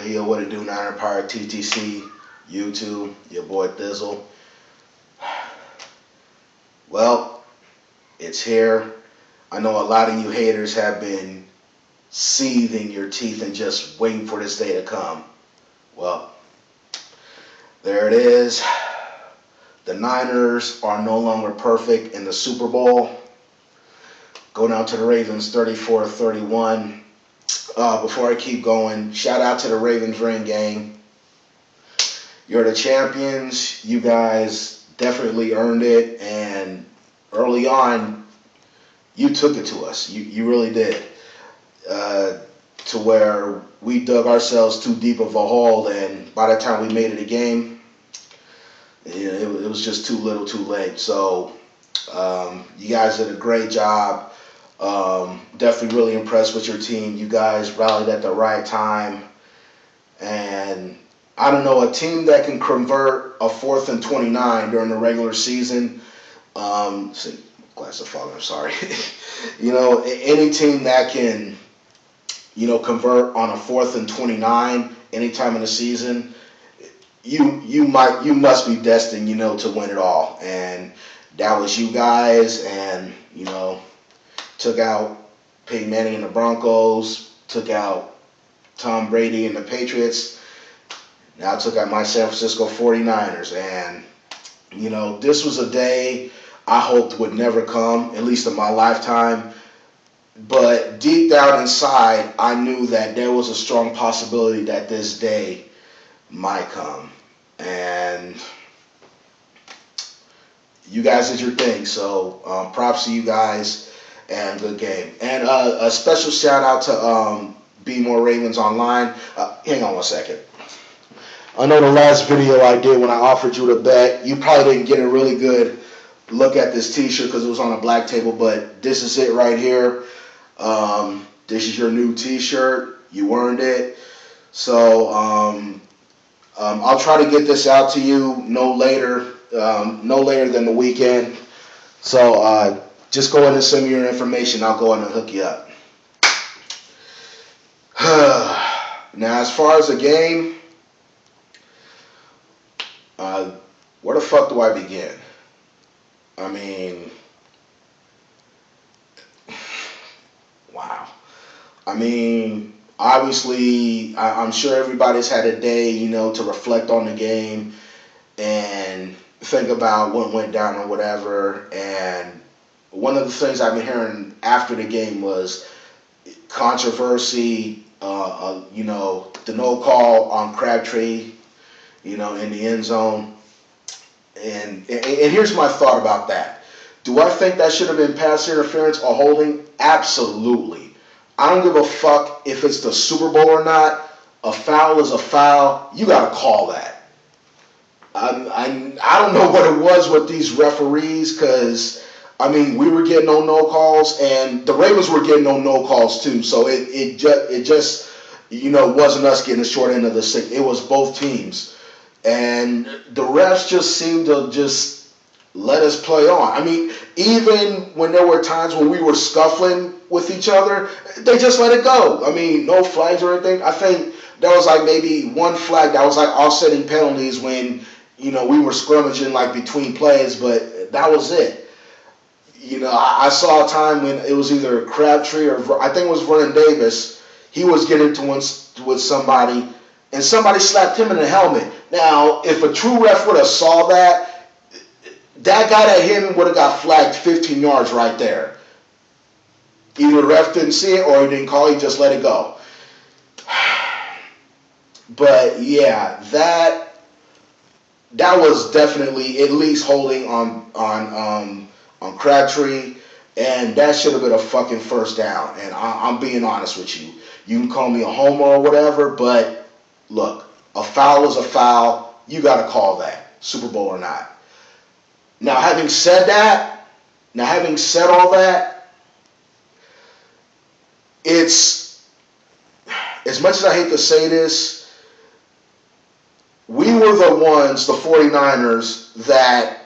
Yo, what it do, Niner Empire, TTC, YouTube, your boy Thizzle. Well, it's here. I know a lot of you haters have been seething your teeth and just waiting for this day to come. Well, there it is. The Niners are no longer perfect in the Super Bowl. Go down to the Ravens 34-31. Before I keep going, shout out to the Ravens ring gang. You're the champions. You guys definitely earned it, and early on, you took it to us. You really did. To where we dug ourselves too deep of a hole, and by the time we made it a game, it was just too little too late. So you guys did a great job. Definitely really impressed with your team. You guys rallied at the right time. And I don't know, a team that can convert a 4th and 29 during the regular season. Glass of father, I'm sorry. Any team that can, convert on a 4th and 29 any time in the season, you must be destined, to win it all. And that was you guys. And took out Peyton Manning and the Broncos, took out Tom Brady and the Patriots. Now I took out my San Francisco 49ers. And, this was a day I hoped would never come, at least in my lifetime. But deep down inside, I knew that there was a strong possibility that this day might come. And you guys did your thing. So props to you guys. And good game. And a special shout out to Be More Ravens Online. Hang on one second. I know the last video I did when I offered you the bet, you probably didn't get a really good look at this t-shirt because it was on a black table, but this is it right here. This is your new t-shirt. You earned it. So I'll try to get this out to you no later than the weekend. So just go ahead and send me your information. I'll go ahead and hook you up. Now, as far as the game, where the fuck do I begin? I mean, wow. I mean, obviously, I'm sure everybody's had a day, to reflect on the game and think about what went down or whatever. And one of the things I've been hearing after the game was controversy, the no call on Crabtree, in the end zone. And here's my thought about that. Do I think that should have been pass interference or holding? Absolutely. I don't give a fuck if it's the Super Bowl or not. A foul is a foul. You got to call that. I don't know what it was with these referees, because we were getting no calls, and the Ravens were getting no calls too. So it just wasn't us getting the short end of the stick. It was both teams. And the refs just seemed to just let us play on. Even when there were times when we were scuffling with each other, they just let it go. No flags or anything. I think there was maybe one flag that was offsetting penalties when, we were scrummaging between plays, but that was it. I saw a time when it was either Crabtree or I think it was Vernon Davis. He was getting into one with somebody, and somebody slapped him in the helmet. Now, if a true ref would have saw that, that guy that hit him would have got flagged 15 yards right there. Either the ref didn't see it or he didn't call, he just let it go. But yeah, that was definitely at least holding on Crabtree, and that should have been a fucking first down. And I'm being honest with you. You can call me a homer or whatever, but look, a foul is a foul. You got to call that, Super Bowl or not. Now, having said all that, it's, as much as I hate to say this, we were the ones, the 49ers, that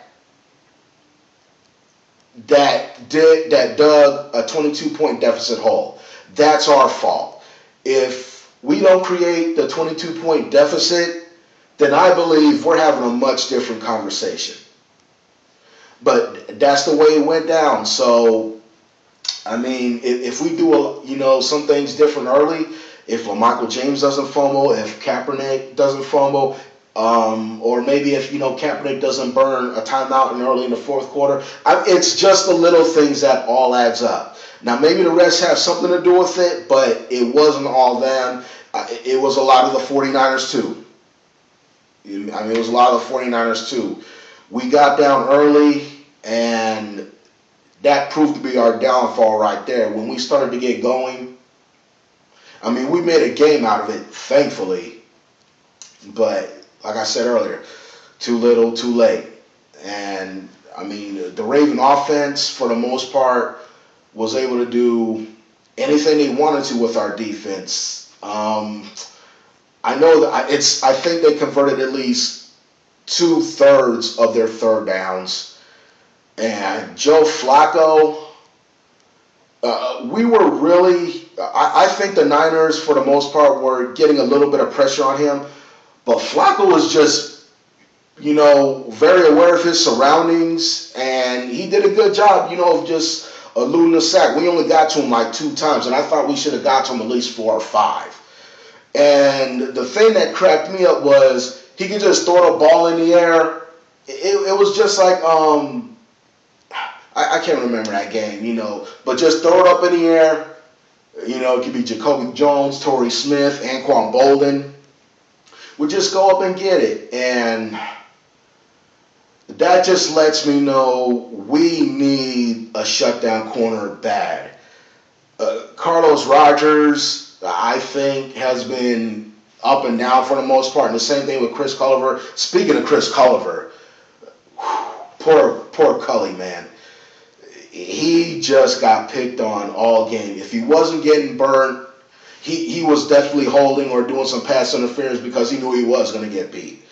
dug a 22-point deficit hole. That's our fault. If we don't create the 22-point deficit, then I believe we're having a much different conversation. But that's the way it went down. So, I mean, if we do, some things different early, if LaMichael James doesn't fumble, if Kaepernick doesn't fumble, or maybe if, Kaepernick doesn't burn a timeout early in the fourth quarter, it's just the little things that all adds up. Now, maybe the refs have something to do with it, but it wasn't all them. It was a lot of the 49ers, too. I mean, it was a lot of the 49ers, too. We got down early, and that proved to be our downfall right there. When we started to get going, I mean, we made a game out of it, thankfully. But, like I said earlier, too little, too late. And, I mean, the Raven offense, for the most part, was able to do anything they wanted to with our defense. I know that I think they converted at least 2/3 of their third downs. And Joe Flacco, we were really, I think the Niners, for the most part, were getting a little bit of pressure on him. But Flacco was just, very aware of his surroundings. And he did a good job, of just eluding the sack. We only got to him like 2 times. And I thought we should have got to him at least 4 or 5. And the thing that cracked me up was he could just throw the ball in the air. It was just like, I can't remember that game, but just throw it up in the air. It could be Jacoby Jones, Torrey Smith, Anquan Bolden. We just go up and get it. And that just lets me know we need a shutdown corner bad. Carlos Rogers, I think, has been up and down for the most part. And the same thing with Chris Culliver. Speaking of Chris Culliver, poor Cully, man. He just got picked on all game. If he wasn't getting burnt, he was definitely holding or doing some pass interference because he knew he was going to get beat.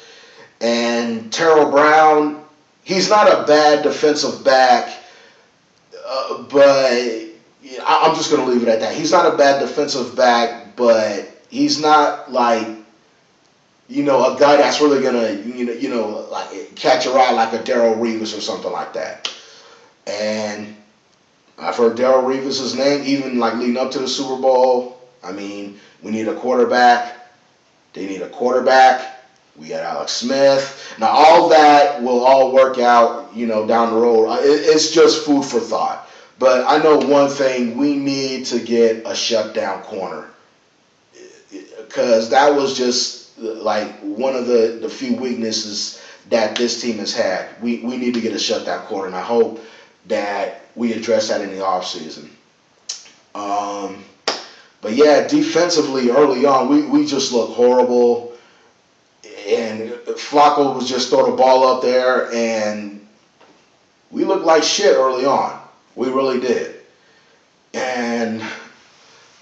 And Terrell Brown, he's not a bad defensive back, but I'm just going to leave it at that. He's not a bad defensive back, but he's not like, a guy that's really going to, like catch a ride like a Darrelle Revis or something like that. And I've heard Darrelle Revis' name even like leading up to the Super Bowl. I mean, we need a quarterback. They need a quarterback. We got Alex Smith. Now, all that will all work out, down the road. It's just food for thought. But I know one thing, we need to get a shutdown corner. Because that was just like one of the few weaknesses that this team has had. We need to get a shutdown corner, and I hope that we address that in the offseason. But yeah, defensively early on, we just looked horrible. And Flacco was just throwing the ball up there, and we looked like shit early on. We really did. And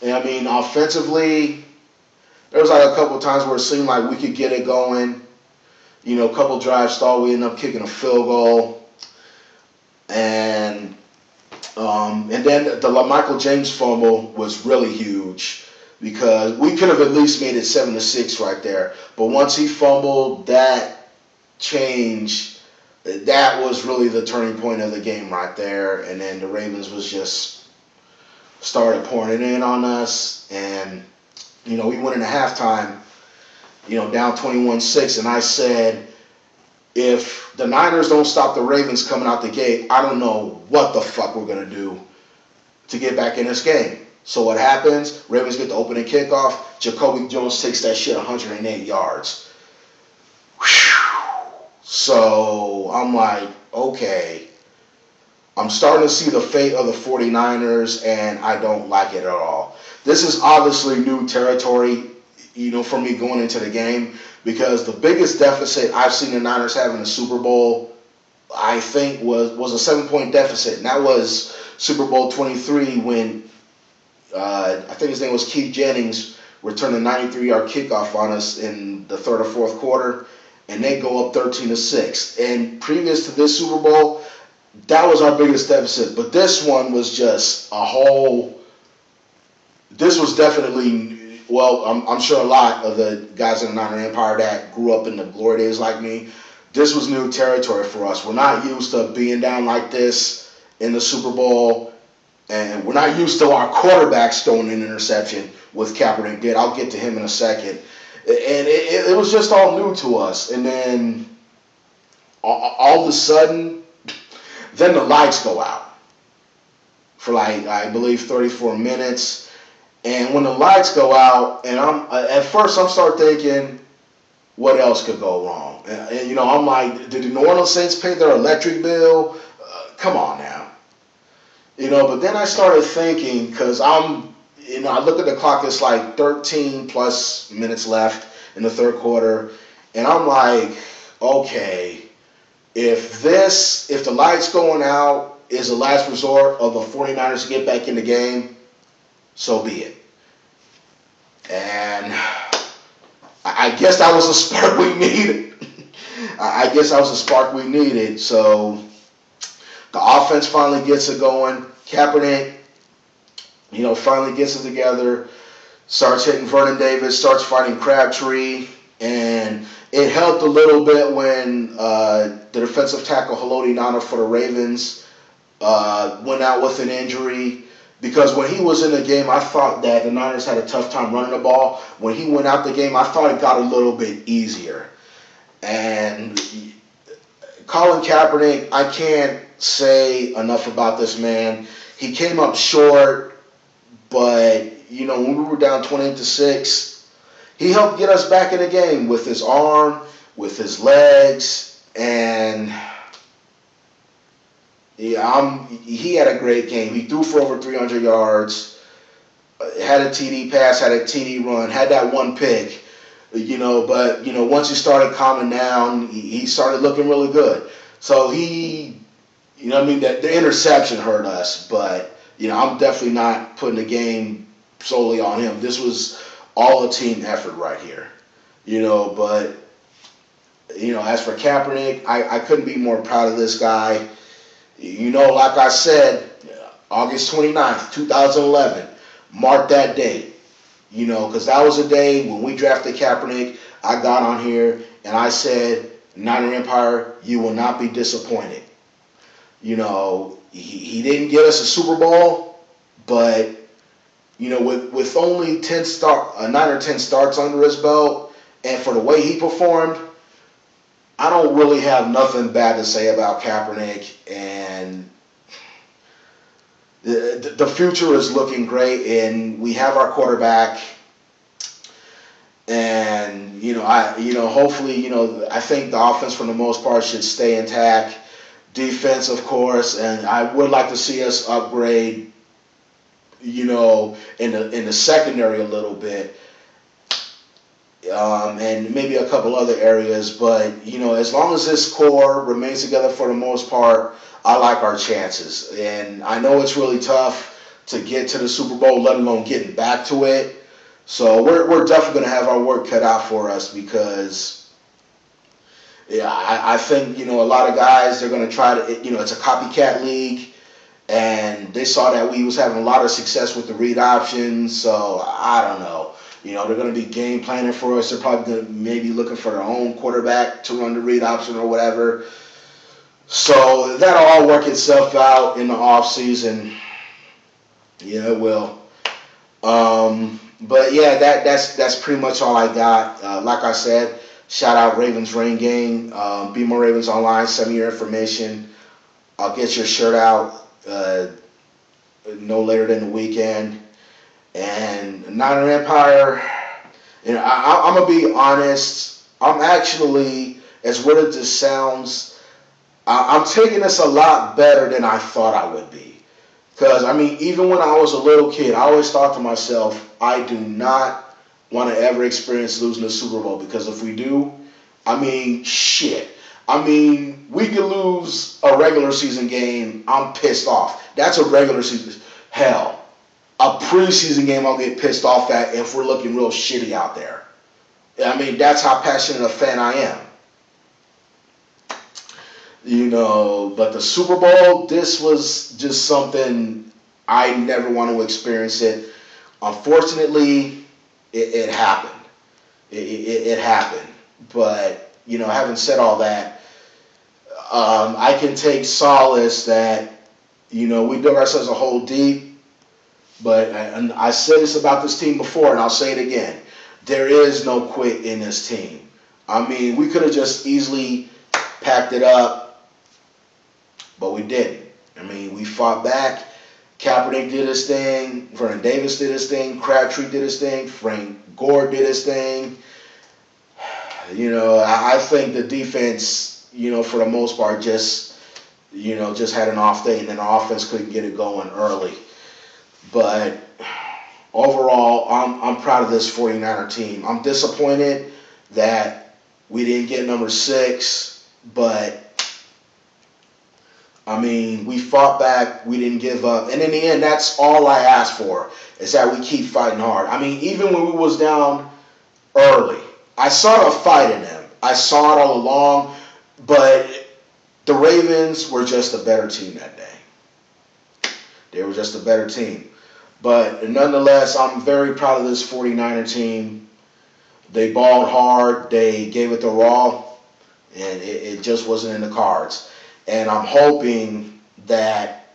I mean, offensively, there was like a couple of times where it seemed like we could get it going. A couple drives stalled, we ended up kicking a field goal. And then the LaMichael James fumble was really huge because we could have at least made it 7-6 right there. But once he fumbled, that changed. That was really the turning point of the game right there. And then the Ravens was just started pouring it in on us. And, we went into halftime, down 21-6. And I said, if the Niners don't stop the Ravens coming out the gate, I don't know what the fuck we're going to do to get back in this game. So what happens? Ravens get the opening kickoff. Jacoby Jones takes that shit 108 yards. Whew. So I'm like, okay. I'm starting to see the fate of the 49ers, and I don't like it at all. This is obviously new territory, for me going into the game. Because the biggest deficit I've seen the Niners have in the Super Bowl, I think, was a 7-point deficit. And that was Super Bowl 23 when I think his name was Keith Jennings returned a 93-yard kickoff on us in the third or fourth quarter, and they go up 13-6. And previous to this Super Bowl, that was our biggest deficit. But this one was just a whole. This was definitely well, I'm sure a lot of the guys in the Niner Empire that grew up in the glory days like me, this was new territory for us. We're not used to being down like this in the Super Bowl, and we're not used to our quarterbacks throwing an interception with Kaepernick did. I'll get to him in a second. And it was just all new to us. And then all of a sudden, then the lights go out for like, I believe, 34 minutes. And when the lights go out, and at first I'm start thinking, what else could go wrong? And you know, I'm like, did the New Orleans Saints pay their electric bill? Come on now. You know, but then I started thinking, because I look at the clock, it's like 13 plus minutes left in the third quarter, and I'm like, okay, if the lights going out is the last resort of the 49ers to get back in the game, so be it. And I guess that was a spark we needed. I guess that was a spark we needed. So the offense finally gets it going. Kaepernick, finally gets it together, starts hitting Vernon Davis, starts fighting Crabtree, and it helped a little bit when the defensive tackle Haloti Ngata for the Ravens went out with an injury. Because when he was in the game, I thought that the Niners had a tough time running the ball. When he went out the game, I thought it got a little bit easier. And Colin Kaepernick, I can't say enough about this man. He came up short, but, when we were down 28-6, he helped get us back in the game with his arm, with his legs, and he had a great game. He threw for over 300 yards, had a TD pass, had a TD run, had that one pick, but once he started calming down, he started looking really good. So the interception hurt us, but, I'm definitely not putting the game solely on him. This was all a team effort right here, but, as for Kaepernick, I couldn't be more proud of this guy. Like I said, August 29th, 2011, mark that date, because that was a day when we drafted Kaepernick. I got on here and I said, Niner Empire, you will not be disappointed. He didn't get us a Super Bowl, but, with only 9 or 10 starts under his belt, and for the way he performed, I don't really have nothing bad to say about Kaepernick, and the future is looking great, and we have our quarterback, and hopefully, I think the offense for the most part should stay intact. Defense, of course, and I would like to see us upgrade, in the secondary a little bit. And maybe a couple other areas, but as long as this core remains together for the most part, I like our chances. And I know it's really tough to get to the Super Bowl, let alone getting back to it. So we're definitely going to have our work cut out for us, because I think a lot of guys, they're going to try to, it's a copycat league, and they saw that we was having a lot of success with the read options. So I don't know. They're going to be game planning for us. They're probably going to maybe looking for their own quarterback to run the read option or whatever. So that'll all work itself out in the off season. Yeah, it will. But yeah, that's pretty much all I got. Like I said, shout out Ravens Rain Gang. Be More Ravens Online. Send me your information. I'll get your shirt out no later than the weekend. And Niner Empire, I'm going to be honest, I'm actually, as weird as this sounds, I'm taking this a lot better than I thought I would be. Because, even when I was a little kid, I always thought to myself, I do not want to ever experience losing the Super Bowl, because if we do, shit. We could lose a regular season game, I'm pissed off. That's a regular season. Hell. A preseason game I'll get pissed off at if we're looking real shitty out there. That's how passionate a fan I am. But the Super Bowl, this was just something I never want to experience it. Unfortunately, it happened. It happened. But, having said all that, I can take solace that, we dug ourselves a hole deep. But and I said this about this team before, and I'll say it again. There is no quit in this team. I mean, we could have just easily packed it up, but we didn't. I mean, we fought back. Kaepernick did his thing. Vernon Davis did his thing. Crabtree did his thing. Frank Gore did his thing. I think the defense, for the most part, just had an off day, and then the offense couldn't get it going early. But overall, I'm proud of this 49er team. I'm disappointed that we didn't get number 6, but I mean, we fought back, we didn't give up, and in the end, that's all I asked for, is that we keep fighting hard. I mean, even when we was down early, I saw a fight in them. I saw it all along, but the Ravens were just a better team that day. They were just a better team. But nonetheless, I'm very proud of this 49er team. They balled hard. They gave it the raw, and it just wasn't in the cards. And I'm hoping that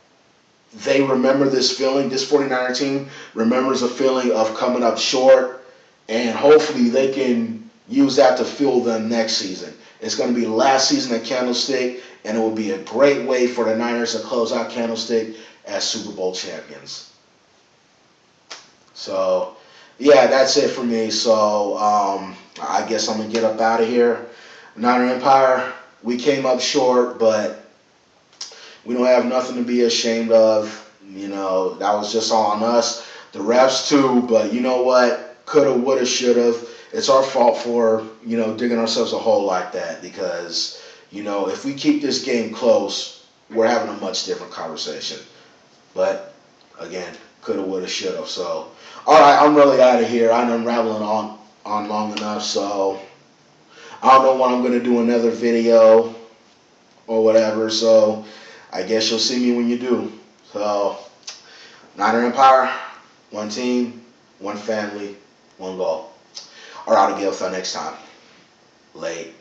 they remember this feeling. This 49er team remembers a feeling of coming up short, and hopefully they can use that to fuel them next season. It's going to be the last season at Candlestick, and it will be a great way for the Niners to close out Candlestick as Super Bowl champions. So, yeah, that's it for me. So, I guess I'm going to get up out of here. Niner Empire, we came up short, but we don't have nothing to be ashamed of. That was just all on us. The refs, too, but you know what? Coulda, woulda, shoulda. It's our fault for, digging ourselves a hole like that because, if we keep this game close, we're having a much different conversation. But, again, coulda, woulda, shoulda. So, all right, I'm really out of here. I'm rambling on long enough, so I don't know when I'm going to do another video or whatever, so I guess you'll see me when you do. So, Niner Empire, one team, one family, one goal. All right, I'll get till next time. Late.